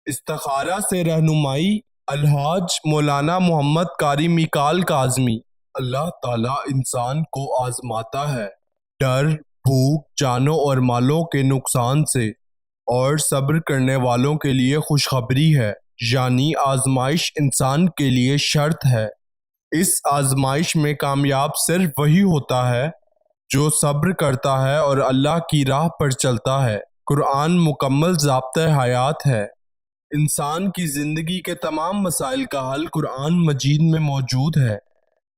استخارہ سے رہنمائی الحاج مولانا محمد قاری میکال کاظمی۔ اللہ تعالیٰ انسان کو آزماتا ہے ڈر، بھوک، جانوں اور مالوں کے نقصان سے، اور صبر کرنے والوں کے لیے خوشخبری ہے، یعنی آزمائش انسان کے لیے شرط ہے۔ اس آزمائش میں کامیاب صرف وہی ہوتا ہے جو صبر کرتا ہے اور اللہ کی راہ پر چلتا ہے۔ قرآن مکمل ضابطۂ حیات ہے۔ انسان کی زندگی کے تمام مسائل کا حل قرآن مجید میں موجود ہے۔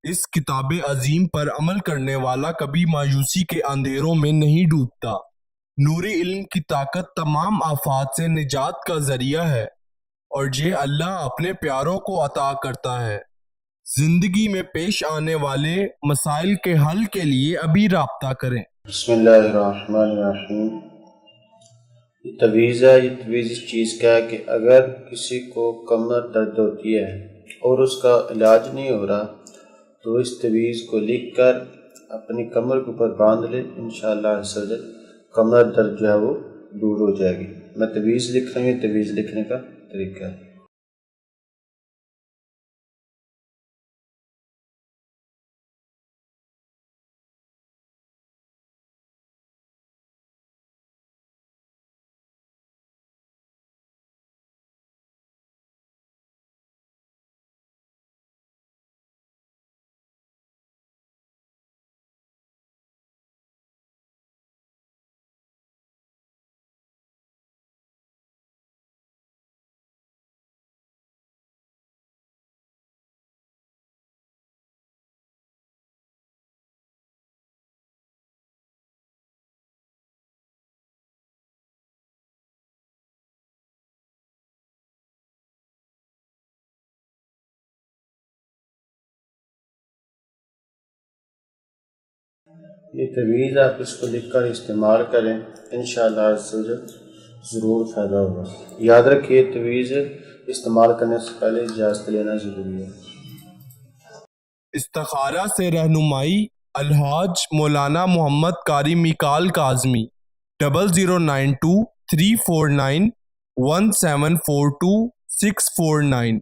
اس کتاب عظیم پر عمل کرنے والا کبھی مایوسی کے اندھیروں میں نہیں ڈوبتا۔ نور علم کی طاقت تمام آفات سے نجات کا ذریعہ ہے، اور یہ اللہ اپنے پیاروں کو عطا کرتا ہے۔ زندگی میں پیش آنے والے مسائل کے حل کے لیے ابھی رابطہ کریں۔ بسم اللہ الرحمن الرحیم۔ یہ تویز ہے، یہ تویز اس چیز کا ہے کہ اگر کسی کو کمر درد ہوتی ہے اور اس کا علاج نہیں ہو رہا تو اس تویز کو لکھ کر اپنی کمر کے اوپر باندھ لے، انشاءاللہ کمر درد جو ہے وہ دور ہو جائے گی۔ میں تویز لکھ رہا ہوں، یہ تویز لکھنے کا طریقہ ہے۔ یہ تویز آپ اس کو لکھ کر استعمال کریں، انشاءاللہ ضرور فائدہ ہوگا۔ یاد رکھیے تویز استعمال کرنے سے پہلے اجازت لینا ضروری ہے۔ استخارہ سے رہنمائی الحاج مولانا محمد قاری میکال کاظمی 0092 349 1742 649۔